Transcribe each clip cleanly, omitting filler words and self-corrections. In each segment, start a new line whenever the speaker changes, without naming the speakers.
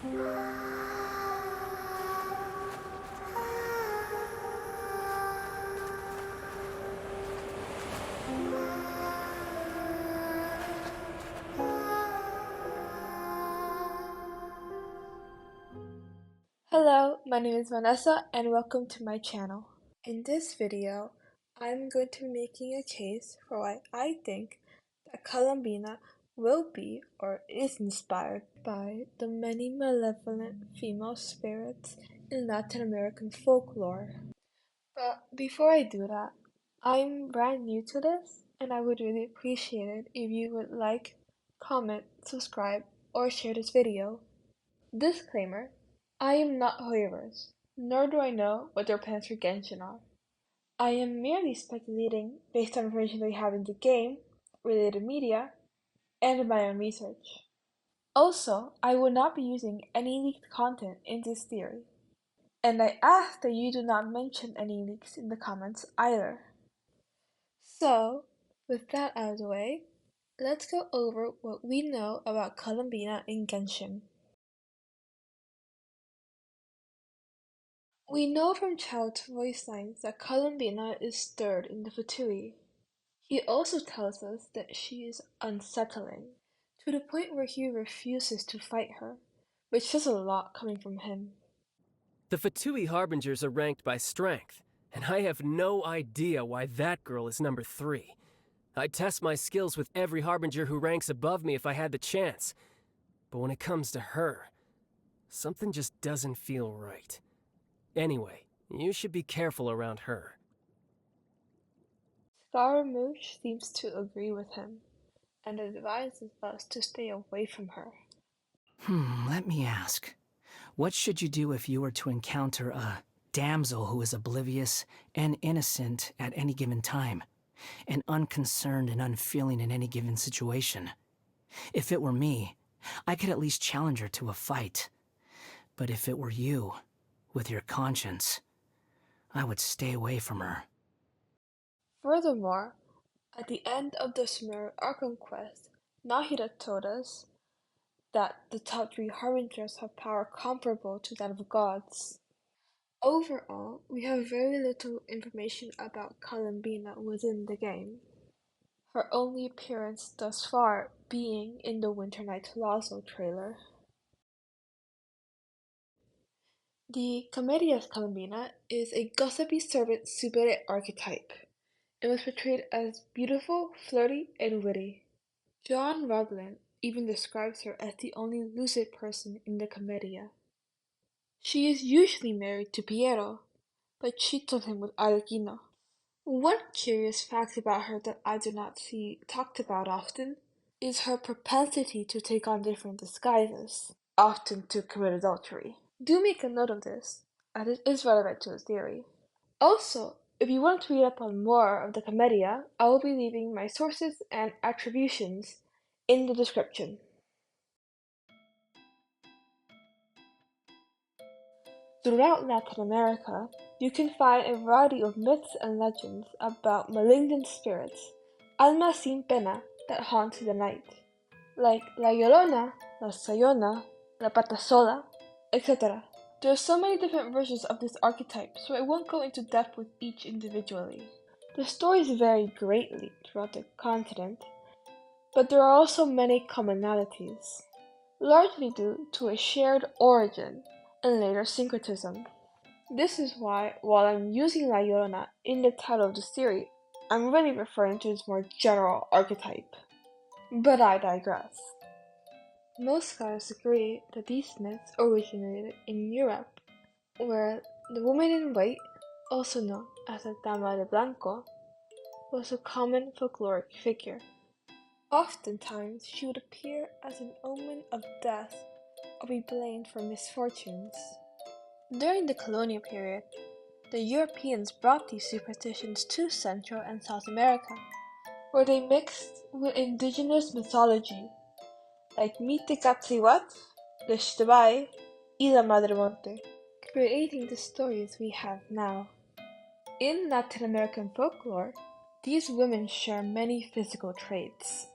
Hello, my name is Vanessa and welcome to my channel. In this video, I'm going to be making a case for why I think that Columbina will be or is inspired by the many malevolent female spirits in Latin American folklore. But before I do that, I'm brand new to this and I would really appreciate it if you would like, comment, subscribe, or share this video. Disclaimer: I am not Harbingers, nor do I know what their plans for Genshin are. I am merely speculating based on information that we have in the game, related media, and my own research. Also, I will not be using any leaked content in this theory, and I ask that you do not mention any leaks in the comments either. So, with that out of the way, let's go over what we know about Columbina in Genshin. We know from Child's voice lines that Columbina is third in the Fatui. He also tells us that she is unsettling, to the point where he refuses to fight her, which says a lot coming from him.
The Fatui Harbingers are ranked by strength, and I have no idea why that girl is number 3. I'd test my skills with every Harbinger who ranks above me if I had the chance. But when it comes to her, something just doesn't feel right. Anyway, you should be careful around her.
Scaramouche seems to agree with him, and advises us to stay away from her.
Let me ask. What should you do if you were to encounter a damsel who is oblivious and innocent at any given time, and unconcerned and unfeeling in any given situation? If it were me, I could at least challenge her to a fight. But if it were you, with your conscience, I would stay away from her.
Furthermore, at the end of the Sumeru Archon quest, Nahida told us that the top 3 Harbingers have power comparable to that of gods. Overall, we have very little information about Columbina within the game, her only appearance thus far being in the Winter Night Lazo trailer. The Comedias Columbina is a gossipy servant tsundere archetype. It was portrayed as beautiful, flirty, and witty. John Rugland even describes her as the only lucid person in the Commedia. She is usually married to Piero, but cheats on him with Arlecchino. One curious fact about her that I do not see talked about often is her propensity to take on different disguises, often to commit adultery. Do make a note of this, as it is relevant to his theory. Also, if you want to read up on more of the Commedia, I will be leaving my sources and attributions in the description. Throughout Latin America, you can find a variety of myths and legends about malignant spirits, almas sin pena, that haunt the night, like La Llorona, La Sayona, La Patasola, etc. There are so many different versions of this archetype, so I won't go into depth with each individually. The stories vary greatly throughout the continent, but there are also many commonalities, largely due to a shared origin and later syncretism. This is why, while I'm using La Llorona in the title of the series, I'm really referring to its more general archetype. But I digress. Most scholars agree that these myths originated in Europe, where the woman in white, also known as a Dama de Blanco, was a common folkloric figure. Oftentimes, she would appear as an omen of death or be blamed for misfortunes. During the colonial period, the Europeans brought these superstitions to Central and South America, where they mixed with indigenous mythology, like Teyvat, the Shtabai, y la Madre Monte, creating the stories we have now. In Latin American folklore, these women share many physical traits.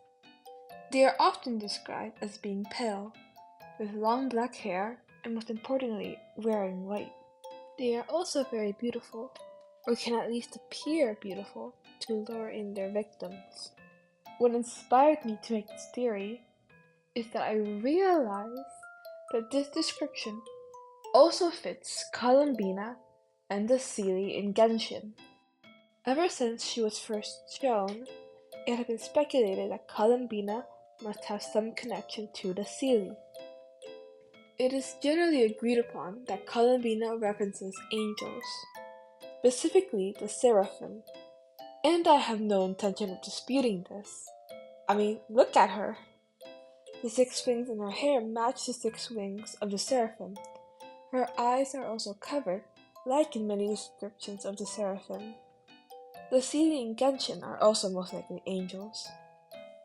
They are often described as being pale, with long black hair and most importantly, wearing white. They are also very beautiful, or can at least appear beautiful, to lure in their victims. What inspired me to make this theory is that I realized that this description also fits Columbina and the Seelie in Genshin. Ever since she was first shown, it had been speculated that Columbina must have some connection to the Seelie. It is generally agreed upon that Columbina references angels, specifically the Seraphim, and I have no intention of disputing this. I mean, look at her! The 6 wings in her hair match the 6 wings of the Seraphim. Her eyes are also covered, like in many descriptions of the Seraphim. The Seelie in Genshin are also most likely angels.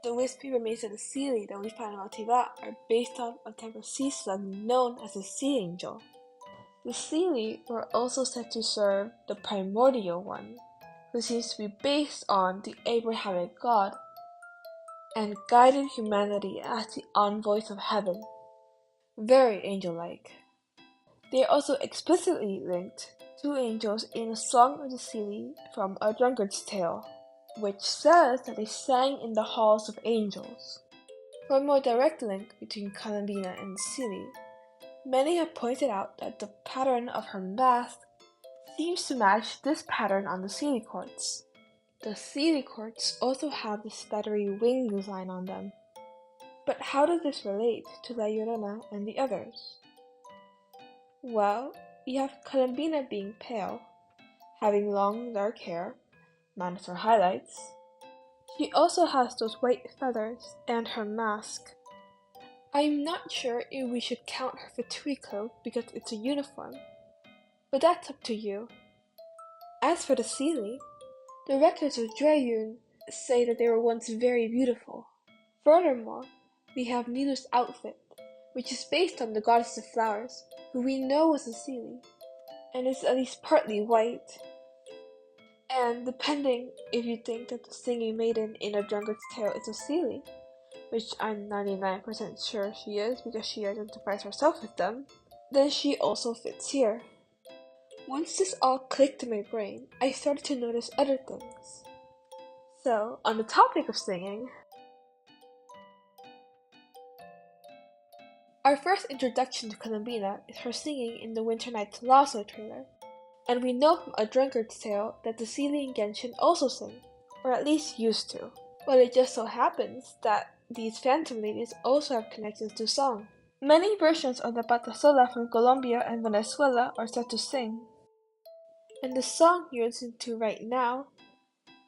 The wispy remains of the Seelie that we find on Teyvat are based on a type of sea slug known as the Sea Angel. The Seelie were also said to serve the primordial one, who seems to be based on the Abrahamic God, and guided humanity as the envoys of heaven. Very angel-like. They are also explicitly linked to angels in a Song of the Seelie from A Drunkard's Tale, which says that they sang in the halls of angels. For a more direct link between Columbina and the Seelie, many have pointed out that the pattern of her mask seems to match this pattern on the Seelie quartz. The Seelie quartz also have the spattery wing design on them. But how does this relate to La Llorona and the others? Well, you have Columbina being pale, having long dark hair, minus her highlights. She also has those white feathers and her mask. I'm not sure if we should count her Fatui cloak because it's a uniform, but that's up to you. As for the Seelie, the records of Drayun say that they were once very beautiful. Furthermore, we have Nilu's outfit, which is based on the goddess of flowers, who we know was a Seelie, and is at least partly white. And depending if you think that the singing maiden in A Drunkard's Tale is a Seelie, which I'm 99% sure she is because she identifies herself with them, then she also fits here. Once this all clicked in my brain, I started to notice other things. So, on the topic of singing, our first introduction to Columbina is her singing in the Winter Night's Lasso trailer, and we know from A Drunkard's Tale that the Seelie in Genshin also sing, or at least used to. Well, it just so happens that these phantom ladies also have connections to song. Many versions of the Patasola from Colombia and Venezuela are said to sing, and the song you're listening to right now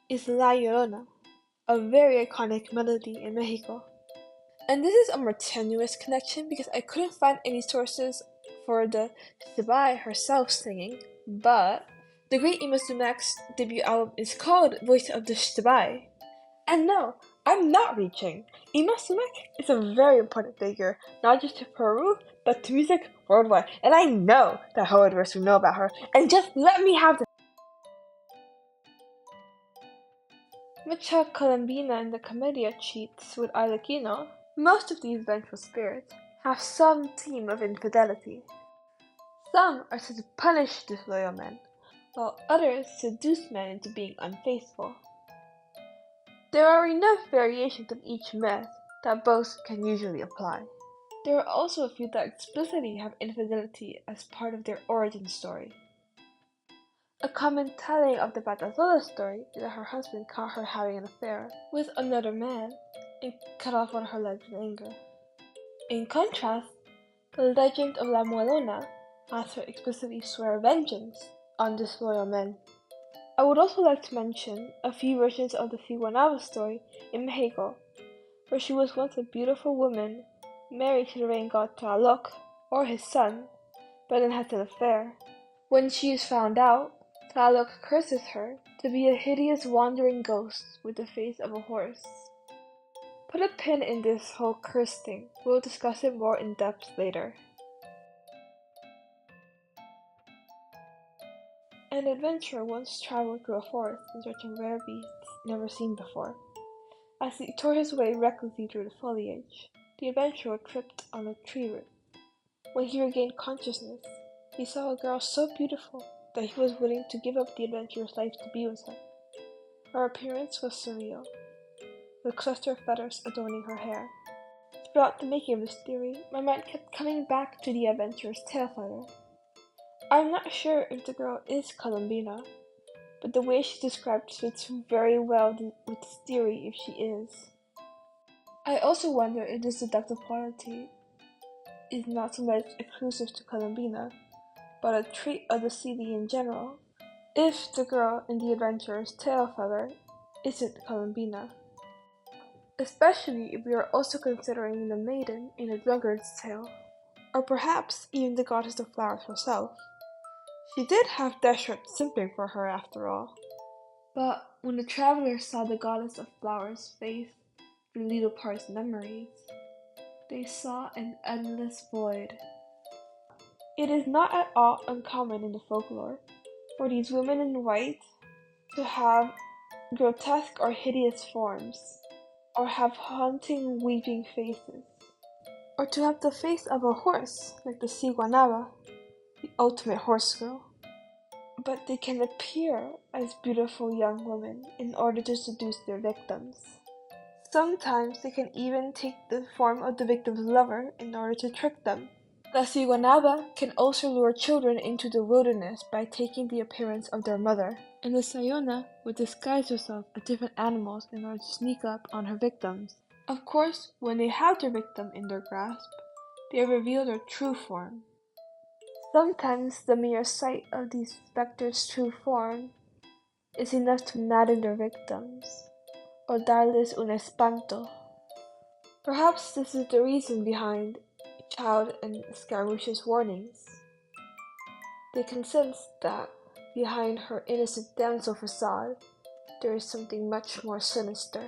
is La Llorona, a very iconic melody in Mexico. And this is a more tenuous connection because I couldn't find any sources for the Shibai herself singing, but the great Ima Sumake's debut album is called Voice of the Shibai. And no, I'm not reaching. Ima Sumak is a very important figure, not just to Peru, but to music worldwide. And I know that Hoedverse will know about her, and just let me have this. Much how Columbina in the Commedia cheats with Arlecchino, most of these vengeful spirits have some theme of infidelity. Some are said to punish disloyal men, while others seduce men into being unfaithful. There are enough variations of each myth that both can usually apply. There are also a few that explicitly have infidelity as part of their origin story. A common telling of the Patasola story is that her husband caught her having an affair with another man and cut off one of her legs in anger. In contrast, the legend of La Muelona has her explicitly swear vengeance on disloyal men. I would also like to mention a few versions of the Figuanaba story in Mexico, where she was once a beautiful woman married to the rain god Tlaloc, or his son, but then has an affair. When she is found out, Tlaloc curses her to be a hideous wandering ghost with the face of a horse. Put a pin in this whole curse thing, we'll discuss it more in depth later. An adventurer once traveled through a forest in search of rare beasts never seen before. As he tore his way recklessly through the foliage, the adventurer tripped on a tree root When he regained consciousness, he saw a girl so beautiful that he was willing to give up the adventurous life to be with her. Her appearance was surreal, with cluster of feathers adorning her hair. Throughout the making of this theory, my mind kept coming back to the adventurous tail feather. I'm not sure if the girl is Columbina, but the way she's described fits very well with this theory if she is. I also wonder if this seductive quality is not so much exclusive to Columbina, but a trait of the Seelie in general, if the girl in the adventurer's tail feather isn't Columbina. Especially if we are also considering the maiden in a drunkard's tale, or perhaps even the goddess of flowers herself. She did have Deshret simping for her after all. But when the travelers saw the goddess of flowers face through Leopar's memories, they saw an endless void. It is not at all uncommon in the folklore for these women in white to have grotesque or hideous forms, or have haunting weeping faces, or to have the face of a horse like the Siguanaba, the ultimate horse girl. But they can appear as beautiful young women in order to seduce their victims. Sometimes they can even take the form of the victim's lover in order to trick them. The Siguanaba can also lure children into the wilderness by taking the appearance of their mother, and the Sayona would disguise herself as different animals in order to sneak up on her victims. Of course, when they have their victim in their grasp, they reveal their true form. Sometimes the mere sight of these specters' true form is enough to madden their victims, or darles un espanto. Perhaps this is the reason behind Child and Scaramouche's warnings. They can sense that behind her innocent damsel facade, there is something much more sinister.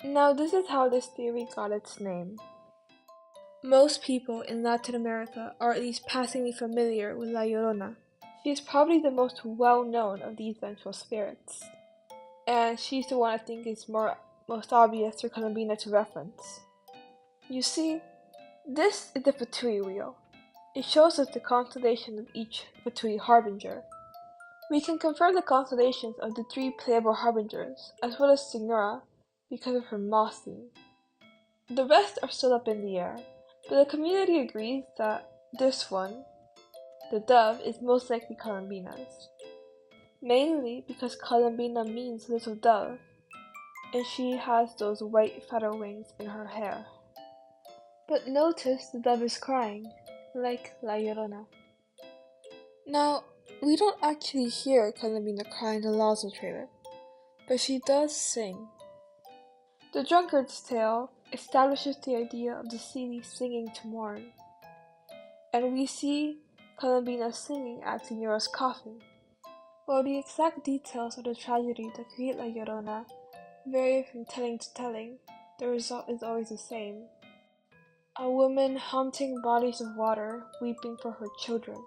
Now this is how this theory got its name. Most people in Latin America are at least passingly familiar with La Llorona. She is probably the most well-known of these vengeful spirits, and she's the one I think is most obvious for Columbina to reference. You see, this is the Fatui wheel. It shows us the constellation of each Fatui Harbinger. We can confirm the constellations of the 3 playable Harbingers, as well as Signora, because of her moss theme. The rest are still up in the air, but the community agrees that this one, the dove, is most likely Columbina's. Mainly because Columbina means little dove, and she has those white feather wings in her hair. But notice the dove is crying, like La Llorona. Now, we don't actually hear Columbina cry in the Lazo trailer, but she does sing. The drunkard's tale establishes the idea of the Seelie singing to mourn, and we see Columbina singing at Signora's coffin. While the exact details of the tragedy that create La Llorona vary from telling to telling, the result is always the same. A woman haunting bodies of water, weeping for her children,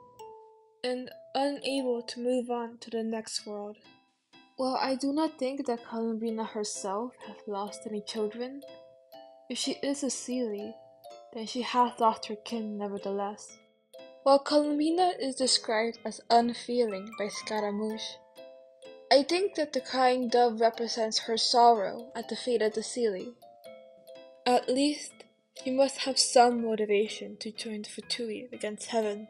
and unable to move on to the next world. While I do not think that Columbina herself has lost any children, if she is a Seelie, then she has lost her kin nevertheless. While Columbina is described as unfeeling by Scaramouche, I think that the crying dove represents her sorrow at the fate of the Seelie. At least, she must have some motivation to join the Fatui against heaven.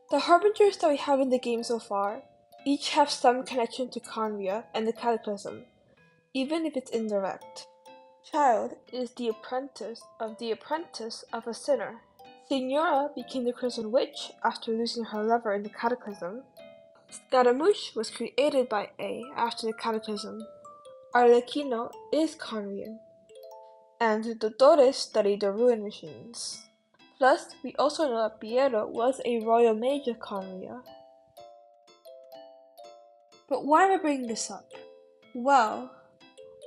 The Harbingers that we have in the game so far each have some connection to Khaeri'ahn and the Cataclysm, even if it's indirect. Child is the apprentice of a sinner. Signora became the Crimson Witch after losing her lover in the Cataclysm. Scaramouche was created by A after the Cataclysm. Arlecchino is Khaeri'ahn, and the Dottore studied the ruin machines. Plus, we also know that Piero was a royal mage of Khaeri'ahn. But why am I bringing this up? Well,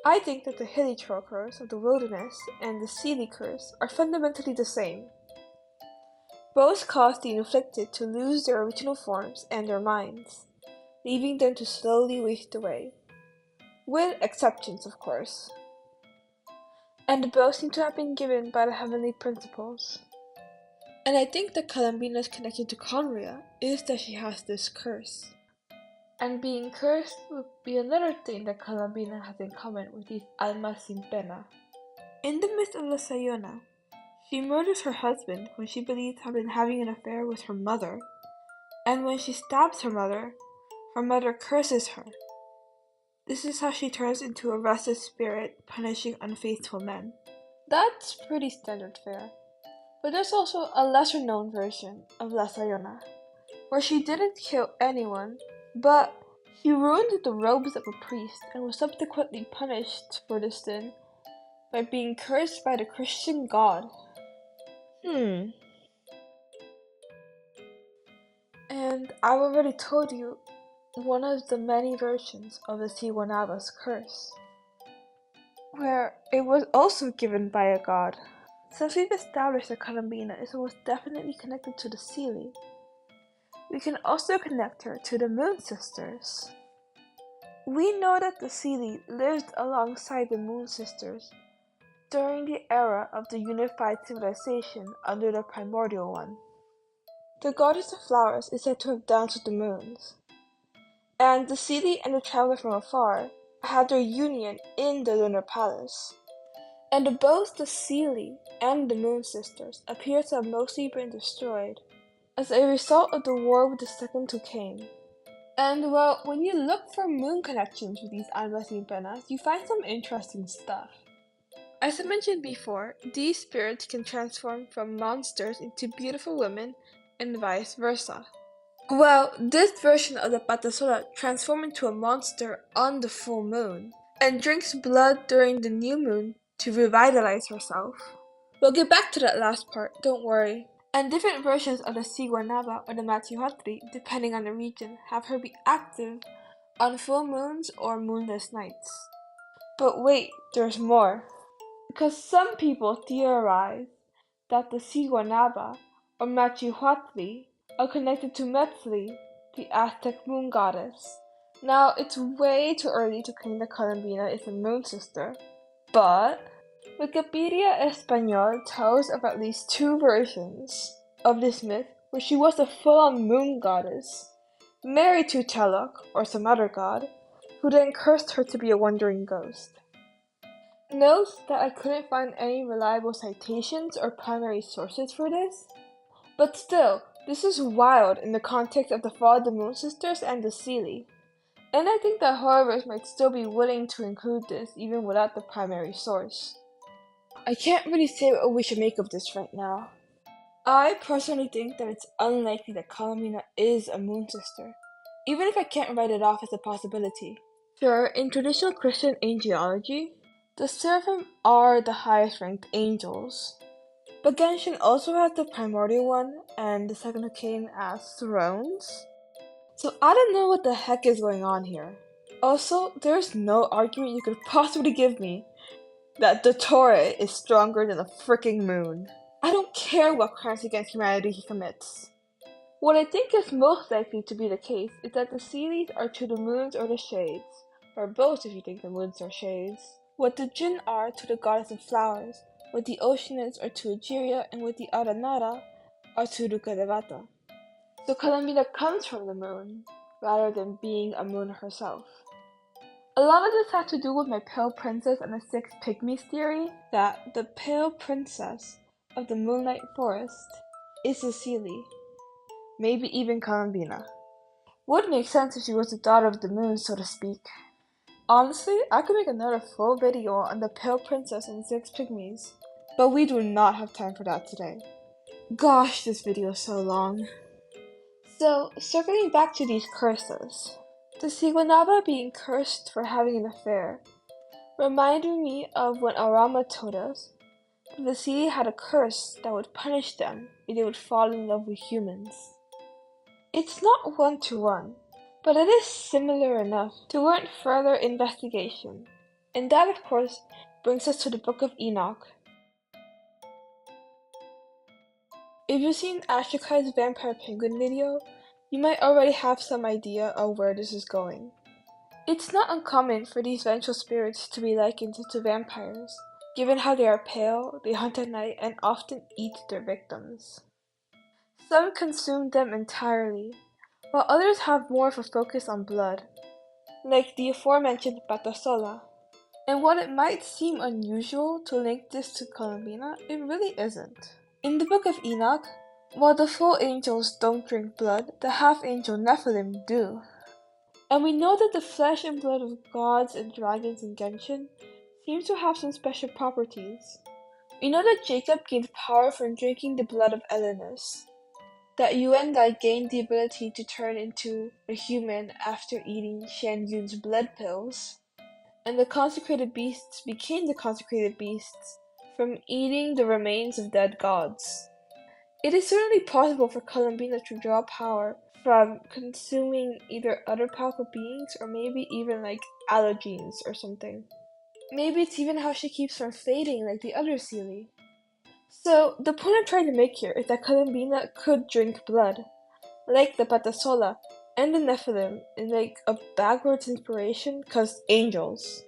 I think that the Hilichurl curse of the wilderness and the Seelie curse are fundamentally the same. Both cause the inflicted to lose their original forms and their minds, leaving them to slowly waste away. with exceptions of course. And both seem to have been given by the heavenly principles. And I think that Columbina's connection to Khaeri'ahn is that she has this curse. And being cursed would be another thing that Columbina has in common with these almas sin pena. In the midst of La Sayona, she murders her husband when she believes to have been having an affair with her mother, and when she stabs her mother curses her. This is how she turns into a restless spirit, punishing unfaithful men. That's pretty standard fare. But there's also a lesser known version of La Sayona, where she didn't kill anyone, but she ruined the robes of a priest and was subsequently punished for this sin by being cursed by the Christian God. And I've already told you one of the many versions of the Siwanaba's curse, where it was also given by a god. Since we've established that Columbina is most definitely connected to the Seelie, we can also connect her to the Moon Sisters. We know that the Seelie lived alongside the Moon Sisters during the era of the unified civilization under the Primordial One. The goddess of flowers is said to have danced with the moons, and the Seelie and the traveler from afar had their union in the Lunar Palace. And both the Seelie and the Moon Sisters appear to have mostly been destroyed as a result of the war with the Second who came. And well, when you look for moon connections with these almas sin penas, you find some interesting stuff. As I mentioned before, these spirits can transform from monsters into beautiful women and vice versa. Well, this version of the Patasola transforms into a monster on the full moon and drinks blood during the new moon to revitalize herself. We'll get back to that last part, don't worry. And different versions of the Siguanaba or the Machihuatri, depending on the region, have her be active on full moons or moonless nights. But wait, there's more. Because some people theorize that the Siguanaba or Machihuatli are connected to Metzli, the Aztec moon goddess. Now, it's way too early to claim that Columbina is a moon sister, but Wikipedia Espanol tells of at least two versions of this myth where she was a full-on moon goddess, married to Telok, or some other god, who then cursed her to be a wandering ghost. Note that I couldn't find any reliable citations or primary sources for this, but still, this is wild in the context of the fall of the Moon Sisters and the Seelie, and I think that horrors might still be willing to include this even without the primary source. I can't really say what we should make of this right now. I personally think that it's unlikely that Columbina is a Moon Sister, even if I can't write it off as a possibility. Sure, in traditional Christian angelology, the Seraphim are the highest ranked angels, but Genshin also has the Primordial One and the Second who came as thrones. So I don't know what the heck is going on here. Also, there's no argument you could possibly give me that the Torah is stronger than the freaking moon. I don't care what crimes against humanity he commits. What I think is most likely to be the case is that the Seelies are to the moons or the shades, or both if you think the moons are shades. What the Jinn are to the goddess of flowers, what the Oceanids are to Egeria, and what the Aranara are to Rukadevata. So Columbina comes from the moon, rather than being a moon herself. A lot of this has to do with my Pale Princess and the Six Pygmies theory, that the Pale Princess of the Moonlight Forest is the Seelie, maybe even Columbina. Would make sense if she was the daughter of the moon, so to speak. Honestly, I could make another full video on the Pale Princess and the Six Pygmies, but we do not have time for that today. Gosh, this video is so long. So, circling back to these curses, the Siguanaba being cursed for having an affair reminded me of when Arama told us that the Seelie had a curse that would punish them if they would fall in love with humans. It's not one-to-one, but it is similar enough to warrant further investigation. And that, of course, brings us to the Book of Enoch. If you've seen Ashikai's Vampire Penguin video, you might already have some idea of where this is going. It's not uncommon for these vengeful spirits to be likened to vampires, given how they are pale, they hunt at night, and often eat their victims. Some consume them entirely, while others have more of a focus on blood, like the aforementioned Patasola. And while it might seem unusual to link this to Columbina, it really isn't. In the Book of Enoch, while the full angels don't drink blood, the half-angel Nephilim do. And we know that the flesh and blood of gods and dragons in Genshin seems to have some special properties. We know that Jacob gained power from drinking the blood of Elenus, that Undying gained the ability to turn into a human after eating Shan Yun's blood pills, and the consecrated beasts became the consecrated beasts from eating the remains of dead gods. It is certainly possible for Columbina to draw power from consuming either other powerful beings or maybe even like allergens or something. Maybe it's even how she keeps from fading like the other Seelie. So, the point I'm trying to make here is that Columbina could drink blood, like the Patasola and the Nephilim, in like a backwards inspiration, cause angels.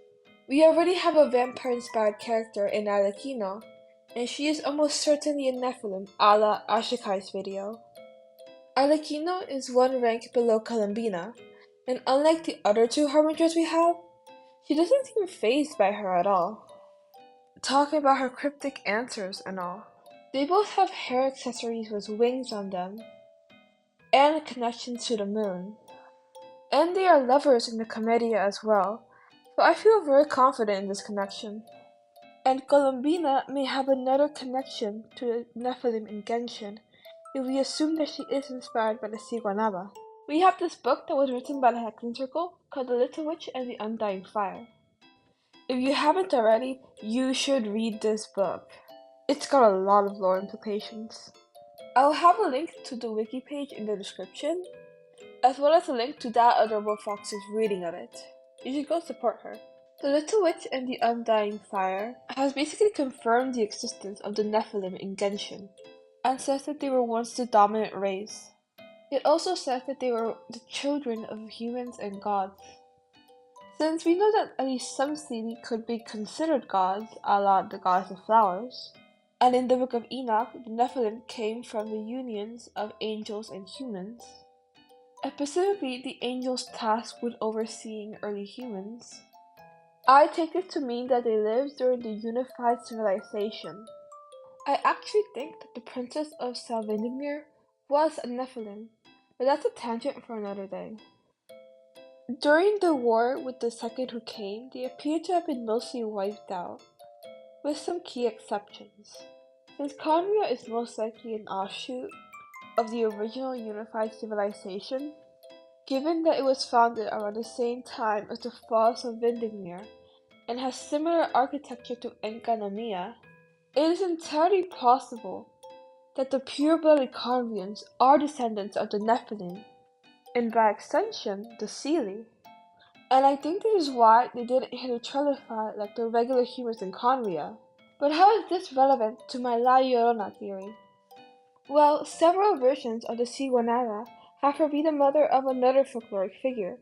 We already have a vampire-inspired character in Alekino, and she is almost certainly a Nephilim, a la Ashikai's video. Alekino is one rank below Columbina, and unlike the other two Harbingers we have, she doesn't seem fazed by her at all. Talking about her cryptic answers and all. They both have hair accessories with wings on them, and connections to the moon. And they are lovers in the Commedia as well, so I feel very confident in this connection. And Columbina may have another connection to the Nephilim in Genshin, if we assume that she is inspired by the Siguanaba. We have this book that was written by the Hexen Circle called The Little Witch and the Undying Fire. If you haven't already, you should read this book. It's got a lot of lore implications. I'll have a link to the wiki page in the description, as well as a link to that adorable fox's reading of it. You should go support her. The Little Witch and the Undying Fire has basically confirmed the existence of the Nephilim in Genshin, and says that they were once the dominant race. It also says that they were the children of humans and gods. Since we know that at least some Seelie could be considered gods, a la the gods of flowers, and in the Book of Enoch, the Nephilim came from the unions of angels and humans, and specifically the angels tasked with overseeing early humans, I take it to mean that they lived during the unified civilization. I actually think that the princess of Salvindimir was a Nephilim, but that's a tangent for another day. During the war with the second who came, they appear to have been mostly wiped out, with some key exceptions. Since Khaeri'ahn is most likely an offshoot of the original unified civilization, given that it was founded around the same time as the fall of Vindimir and has similar architecture to Enkanomiya, it is entirely possible that the pure-blooded Khaeri'ahns are descendants of the Nephilim, and by extension, the Seelie. And I think this is why they didn't hit a Trellify like the regular humans in Khaeri'ahn. But how is this relevant to my La Llorona theory? Well, several versions of the Siguanaba have her be the mother of another folkloric figure,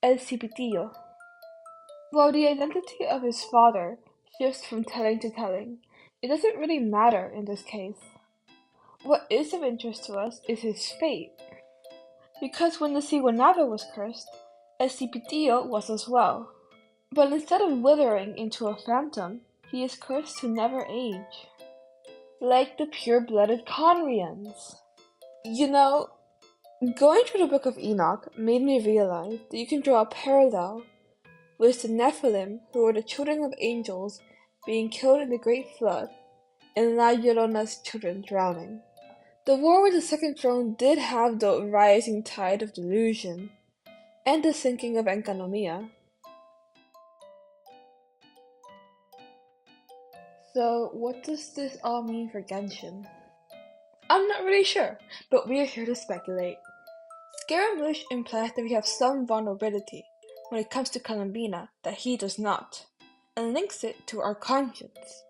El Cipitillo. While the identity of his father shifts from telling to telling, it doesn't really matter in this case. What is of interest to us is his fate, because when the Siguanaba was cursed, El Cipitillo was as well. But instead of withering into a phantom, he is cursed to never age, like the pure-blooded Khaeri'ahns. You know, going through the Book of Enoch made me realize that you can draw a parallel with the Nephilim, who were the children of angels being killed in the Great Flood, and La Llorona's children drowning. The war with the Second Throne did have the rising tide of delusion, and the sinking of Enkanomiya. So, what does this all mean for Genshin? I'm not really sure, but we are here to speculate. Scaramouche implies that we have some vulnerability when it comes to Columbina that he does not, and links it to our conscience.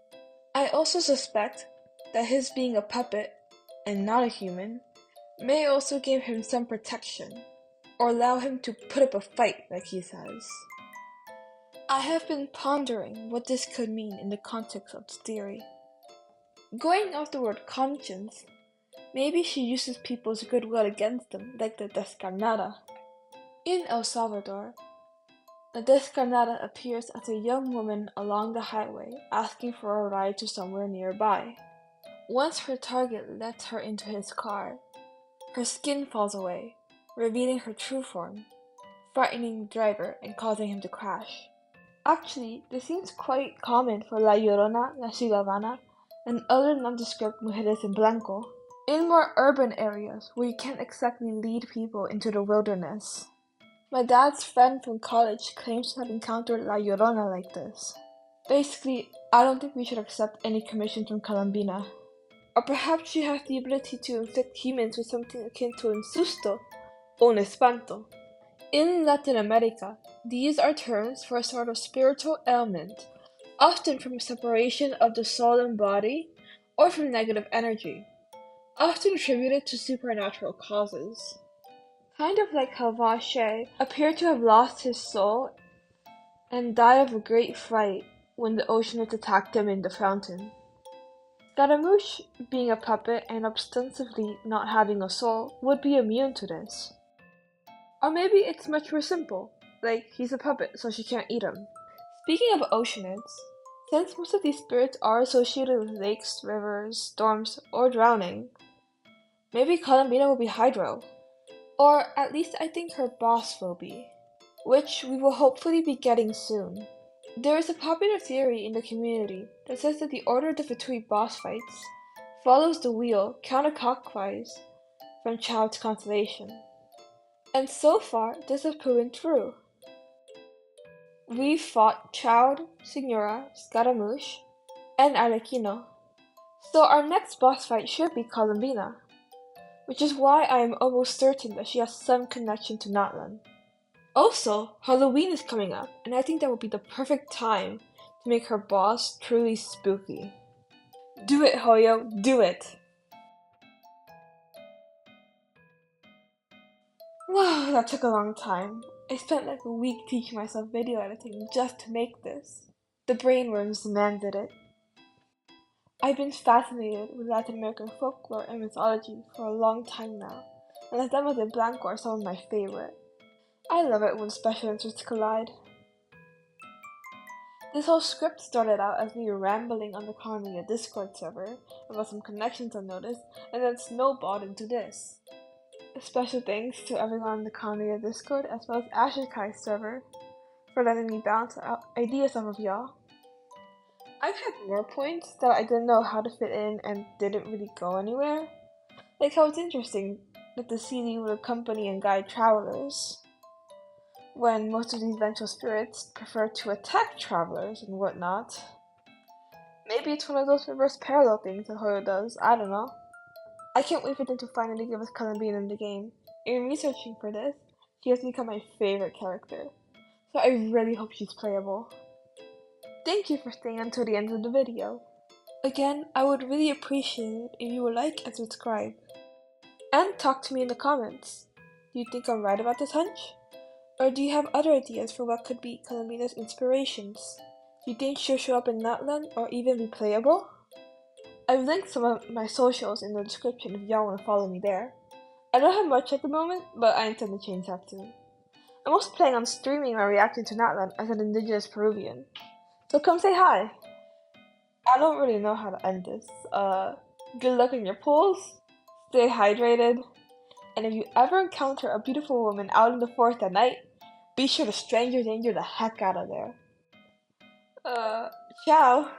I also suspect that his being a puppet, and not a human, may also give him some protection. or allow him to put up a fight, like he says. I have been pondering what this could mean in the context of the theory. Going off the word conscience, maybe she uses people's goodwill against them, like the Descarnada. In El Salvador, the Descarnada appears as a young woman along the highway asking for a ride to somewhere nearby. Once her target lets her into his car, her skin falls away, revealing her true form, frightening the driver and causing him to crash. Actually, this seems quite common for La Llorona, La Cigavana, and other nondescript mujeres en blanco, in more urban areas where you can't exactly lead people into the wilderness. My dad's friend from college claims to have encountered La Llorona like this. Basically, I don't think we should accept any commission from Columbina. Or perhaps she has the ability to inflict humans with something akin to un susto, or un espanto. In Latin America, these are terms for a sort of spiritual ailment, often from a separation of the soul and body, or from negative energy, often attributed to supernatural causes. Kind of like how Vache appeared to have lost his soul and died of a great fright when the oceanites attacked him in the fountain. Scaramouche, being a puppet and ostensibly not having a soul, would be immune to this. Or maybe it's much more simple, like he's a puppet so she can't eat him. Speaking of oceanids, since most of these spirits are associated with lakes, rivers, storms, or drowning, maybe Columbina will be Hydro. Or at least I think her boss will be, which we will hopefully be getting soon. There is a popular theory in the community that says that the Order de Fatui boss fights follows the wheel counterclockwise from Child's constellation. And so far, this has proven true. We've fought Child, Signora, Scaramouche, and Arlecchino. So our next boss fight should be Columbina, which is why I am almost certain that she has some connection to Natlan. Also, Halloween is coming up, and I think that would be the perfect time to make her boss truly spooky. Do it, Hoyo, do it! Wow, that took a long time. I spent like a week teaching myself video editing just to make this. The brainworms demanded it. I've been fascinated with Latin American folklore and mythology for a long time now, and Las Damas de Blanco are some of my favorite. I love it when special interests collide. This whole script started out as me rambling on the Khaeri'ahn Discord server about some connections I noticed, and then snowballed into this. Special thanks to everyone on the Khaeri'ahn Discord as well as Ashikai server for letting me bounce out ideas off of y'all. I've had more points that I didn't know how to fit in and didn't really go anywhere. Like how it's interesting that the CD would accompany and guide travelers, when most of these vengeful spirits prefer to attack travelers and whatnot. Maybe it's one of those reverse parallel things that Hoyo does, I don't know. I can't wait for them to finally give us Columbina in the game. In researching for this, she has become my favorite character, so I really hope she's playable. Thank you for staying until the end of the video. Again, I would really appreciate it if you would like and subscribe. And talk to me in the comments. Do you think I'm right about this hunch? Or do you have other ideas for what could be Columbina's inspirations? Do you think she'll show up in Natlan or even be playable? I've linked some of my socials in the description if y'all want to follow me there. I don't have much at the moment, but I intend to change that soon. I'm also planning on streaming my reaction to Natlan as an indigenous Peruvian, so come say hi! I don't really know how to end this. Good luck in your pools, stay hydrated, and if you ever encounter a beautiful woman out in the forest at night, be sure to stranger danger the heck out of there. Ciao!